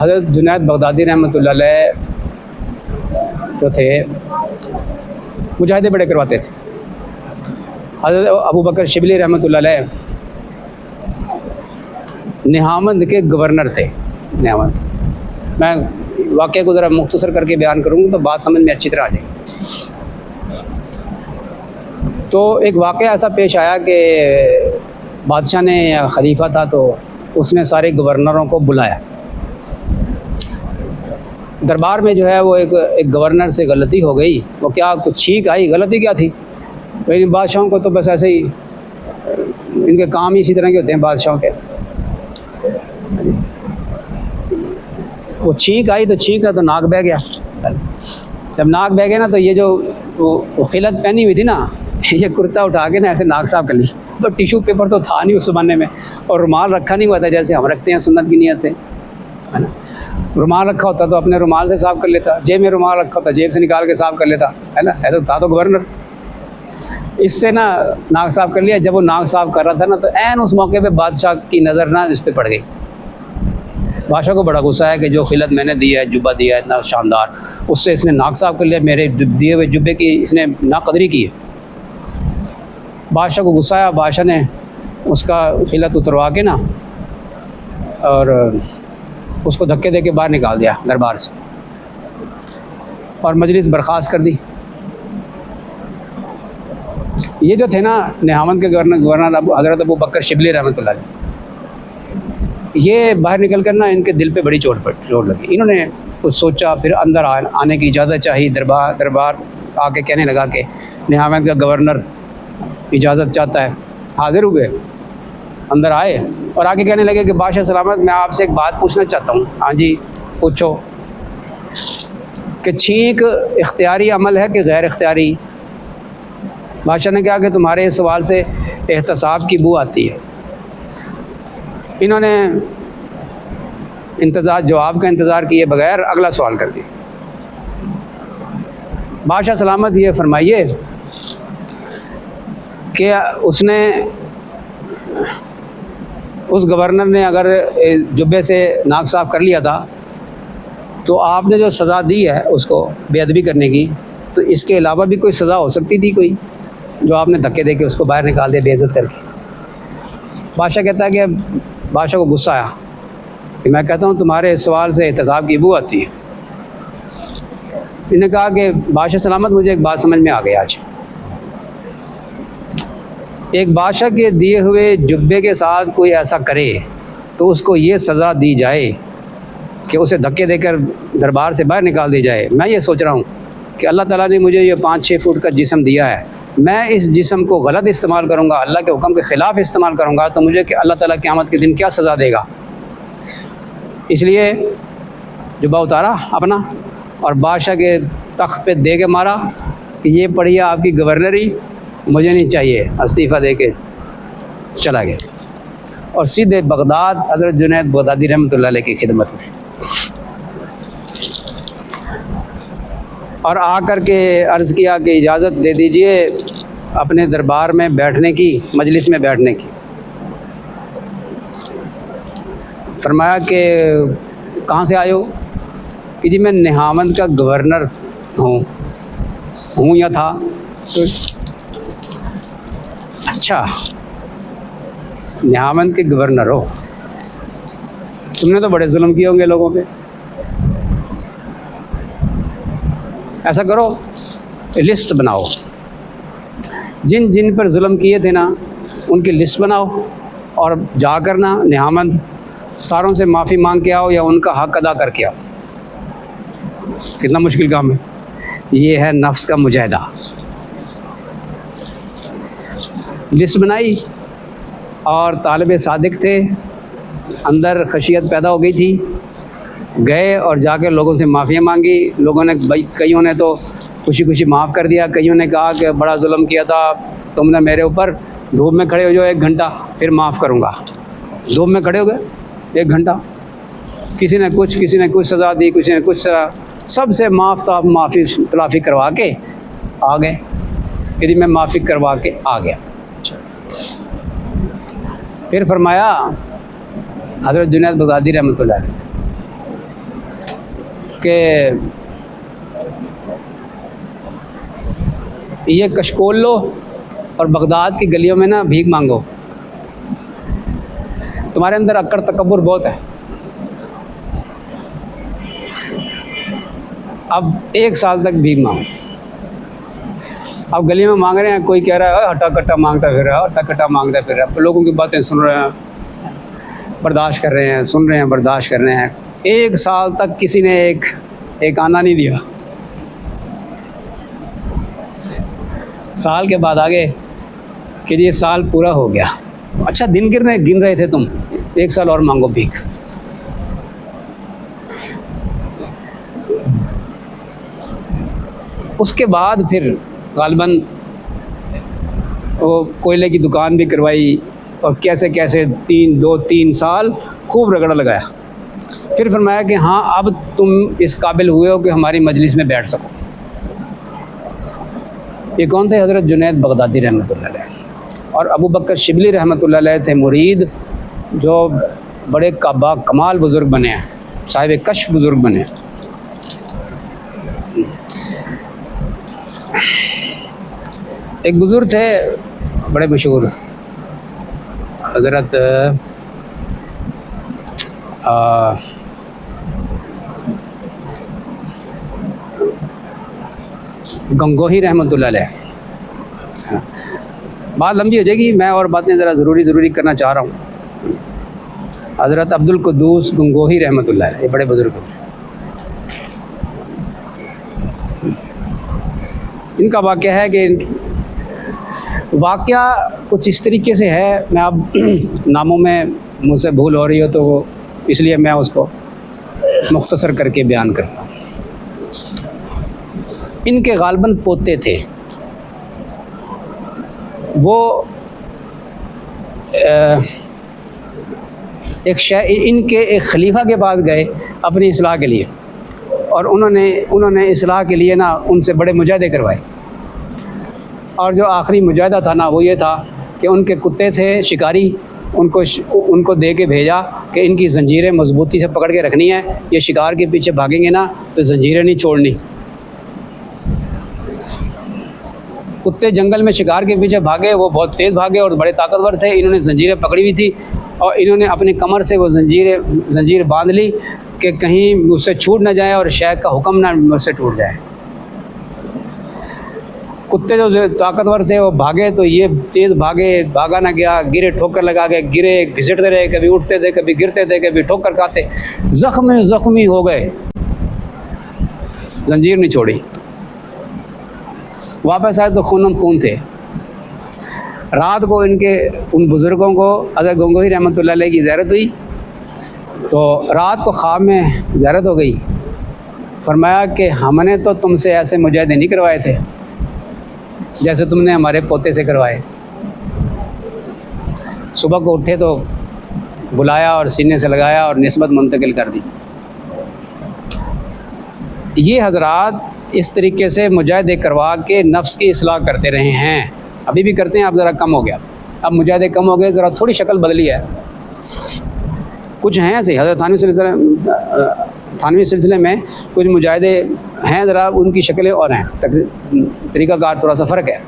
हज़रत जुनैद बगदादी रहमतुल्लाह अलैह जो थे मुजाहिदे बड़े करवाते थे। हज़रत अबू बकर शिबली रहमतुल्लाह अलैह निहामंद के गवर्नर थे। निहामंद, मैं वाक़े को ज़रा मुख्तसर करके बयान करूँगा तो बात समझ में अच्छी तरह आ जाएगी। तो एक वाक़या ऐसा पेश आया कि बादशाह ने या खलीफा था तो उसने सारे गवर्नरों को बुलाया। दरबार में जो है वो एक गवर्नर से गलती हो गई। वो क्या कुछ छींक आई, गलती क्या थी? भाई बादशाहों को तो बस ऐसे ही, इनके काम ही इसी तरह के होते हैं बादशाहों के। वो छींक आई तो छींक है तो नाक बह गया। जब नाक बह गया ना तो ये जो वो खिलत पहनी हुई थी ना, ये कुर्ता उठा के ना ऐसे नाक साफ कर ली। तो टिशू पेपर तो था नहीं उस ज़माने में, और रुमाल रखा नहीं हुआ था जैसे हम रखते हैं सुन्नत की नियत से, है ना। रुमाल रखा होता तो अपने रुमाल से साफ़ कर लेता, जेब में रुमाल रखा होता जेब से निकाल के साफ़ कर लेता, है ना। है तो था तो गवर्नर, इससे ना नाक साफ़ कर लिया। जब वो नाक साफ़ कर रहा था ना तो ऐन उस मौके पे बादशाह की नज़र ना इस पर पड़ गई। बादशाह को बड़ा गुस्सा है कि जो खिलत मैंने दी है, जुब्बा दिया है इतना शानदार, उससे इसने नाक साफ़ कर लिया, मेरे दिए हुए जुब्बे की इसने नाकदरी की है। बादशाह को गुस्सा आया। बादशाह ने उसका खिलत उतरवा के ना और उसको धक्के दे के बाहर निकाल दिया दरबार से, और मजलिस बर्खास्त कर दी। ये जो थे ना निहामंद के गवर्नर हज़रत अबू बकर शिबली रहमतुल्लाह अलैह, ये बाहर निकल कर ना इनके दिल पे बड़ी चोट लगी। इन्होंने कुछ सोचा, फिर अंदर आने की इजाज़त चाहिए। दरबार आके कहने लगा कि निहामंद का गवर्नर इजाज़त चाहता है। हाजिर हुए, अंदर आए और आके कहने लगे कि बादशाह सलामत, मैं आपसे एक बात पूछना चाहता हूँ। हाँ जी पूछो। कि छींक इख्तियारी अमल है कि गैर इख्तियारी? बादशाह ने कहा कि तुम्हारे इस सवाल से एहतसाब की बू आती है। इन्होंने जवाब का इंतज़ार किए बगैर अगला सवाल कर दिया। बादशाह सलामत ये फरमाइए कि उस गवर्नर ने अगर जुब्बे से नाक साफ़ कर लिया था तो आपने जो सज़ा दी है उसको बेअदबी करने की, तो इसके अलावा भी कोई सज़ा हो सकती थी कोई, जो आपने धक्के दे के उसको बाहर निकाल दिया बेइज्जत करके? बादशाह कहता है कि बादशाह को गुस्सा आया कि मैं कहता हूँ तुम्हारे इस सवाल से एहतसाब की बू आती है। इन्होंने कहा कि बादशाह सलामत, मुझे एक बात समझ में आ गई आज। एक बादशाह के दिए हुए जुब्बे के साथ कोई ऐसा करे तो उसको ये सज़ा दी जाए कि उसे धक्के देकर दरबार से बाहर निकाल दी जाए। मैं ये सोच रहा हूँ कि अल्लाह ताला ने मुझे ये 5-6 फुट का जिस्म दिया है, मैं इस जिस्म को गलत इस्तेमाल करूँगा, अल्लाह के हुक्म के ख़िलाफ़ इस्तेमाल करूँगा, तो मुझे कि अल्लाह ताला क़यामत के दिन क्या सज़ा देगा। इसलिए जुब्बा उतारा अपना और बादशाह के तख्त पे दे के मारा कि ये पढ़िए आपकी गवर्नरी, मुझे नहीं चाहिए, इस्तीफ़ा दे के चला गया और सीधे बगदाद हज़रत जुनैद बगदादी रहमतुल्लाह अलैह की खिदमत में। और आकर के अर्ज़ किया कि इजाज़त दे दीजिए अपने दरबार में बैठने की, मजलिस में बैठने की। फरमाया कि कहाँ से आए हो? कि जी मैं निहामंद का गवर्नर हूँ या था। तो अच्छा, निहामंद के गवर्नर हो, तुमने तो बड़े जुल्म किए होंगे लोगों पे। ऐसा करो, लिस्ट बनाओ, जिन जिन पर जुल्म किए थे ना उनकी लिस्ट बनाओ और जाकर ना निहामंद सारों से माफ़ी मांग के आओ या उनका हक़ अदा करके आओ। कितना मुश्किल काम है। ये है नफ्स का मुजाहिदा। लिस्ट बनाई और तालिब सादिक थे, अंदर खशियत पैदा हो गई थी, गए और जाकर लोगों से माफ़ियाँ मांगी। लोगों ने कईयों ने तो खुशी खुशी माफ़ कर दिया, कईयों ने कहा कि बड़ा जुल्म किया था तुमने मेरे ऊपर, धूप में खड़े हो जाओ 1 घंटा फिर माफ़ करूँगा। धूप में खड़े हो गए 1 घंटा, किसी ने कुछ सज़ा दी, किसी ने कुछ सज़ा, सबसे माफ़ी तलाफ़ी करवा के आ गए। यदि मैं माफ़ी करवा के आ गया। फिर फरमाया हज़रत जुनैद बगदादी रहमतुल्लाह अलैह कि ये कशकोल लो और बगदाद की गलियों में ना भीख मांगो, तुम्हारे अंदर अक्कर तकब्बुर बहुत है। अब 1 साल तक भीख मांगो। अब गली में मांग रहे हैं, कोई कह रहा है हटा कट्टा मांगता फिर रहा है, हटा कट्टा मांगता फिर रहा है, लोगों की बातें सुन रहे हैं, बर्दाश्त कर रहे हैं, सुन रहे हैं, बर्दाश्त कर रहे हैं। 1 साल तक किसी ने एक आना नहीं दिया। साल के बाद आगे कि ये साल पूरा हो गया, अच्छा दिन गिन रहे थे तुम, 1 साल और मांगो भीख। उसके बाद फिर गालिबन वो कोयले की दुकान भी करवाई और कैसे कैसे 2-3 साल खूब रगड़ा लगाया। फिर फरमाया कि हाँ अब तुम इस काबिल हुए हो कि हमारी मजलिस में बैठ सको। ये कौन थे? हज़रत जुनैद बगदादी रहमतुल्लाह अलैह और अबू बकर शिबली रहमतुल्लाह अलैह थे मुरीद, जो बड़े कमाल बुज़ुर्ग बने हैं, साहिब कश्फ बुज़ुर्ग बने हैं। एक बुज़ुर्ग थे बड़े मशहूर, हज़रत गंगोही रहमतुल्लाह अलैह। बात लंबी हो जाएगी, मैं और बातें ज़रा ज़रूरी करना चाह रहा हूँ। हज़रत अब्दुल कुद्दूस गंगोही रहमतुल्लाह अलैह, ये बड़े बुज़ुर्ग हैं। इनका वाक़या है कि वाक़या कुछ इस तरीके से है, मैं अब नामों में मुझसे भूल हो रही हो तो वो इसलिए मैं उसको मुख्तसर करके बयान करता हूँ। इनके गालिबन पोते थे, वो इनके एक खलीफा के पास गए अपनी इस्लाह के लिए, और उन्होंने इस्लाह के लिए ना उनसे बड़े मुजाहिदे करवाए। और जो आखिरी मुजाहिदा था ना वो ये था कि उनके कुत्ते थे शिकारी, उनको दे के भेजा कि इनकी ज़ंजीरें मजबूती से पकड़ के रखनी है, ये शिकार के पीछे भागेंगे ना तो ज़ंजीरें नहीं छोड़नी। कुत्ते जंगल में शिकार के पीछे भागे, वो बहुत तेज़ भागे और बड़े ताकतवर थे। इन्होंने ज़ंजीरें पकड़ी हुई थी और इन्होंने अपनी कमर से वो ज़ंजीर बांध ली कि कहीं मुझसे छूट ना जाए और शेख का हुक्म ना मुझसे टूट जाए। कुत्ते जो ताकतवर थे वो भागे तो ये तेज़ भागा ना गया, गिरे, ठोकर लगा के गिरे, घिसटते रहे, कभी उठते थे, कभी गिरते थे, कभी ठोकर खाते, ज़ख्मी हो गए, जंजीर नहीं छोड़ी। वापस आए तो खूनम खून थे। रात को इनके उन बुज़ुर्गों को हज़रत गंगोही रहमतुल्लाह अलैह की ज़ियारत हुई, तो रात को ख्वाब में ज़ियारत हो गई। फरमाया कि हमने तो तुमसे ऐसे मुजाहिदे नहीं करवाए थे जैसे तुमने हमारे पोते से करवाए। सुबह को उठे तो बुलाया और सीने से लगाया और निस्बत मुंतकिल कर दी। ये हज़रात इस तरीके से मुजाहिदे करवा के नफ्स की इस्लाह करते रहे हैं, अभी भी करते हैं। अब ज़रा कम हो गया, अब मुजाहिदे कम हो गए, ज़रा थोड़ी शक्ल बदली है। कुछ हैं ऐसे, हज़रत थानवी सिलसिले में कुछ मुजाहिदे हैं, ज़रा उनकी शक्लें और हैं, तरीक़ाकार थोड़ा सा फ़र्क है।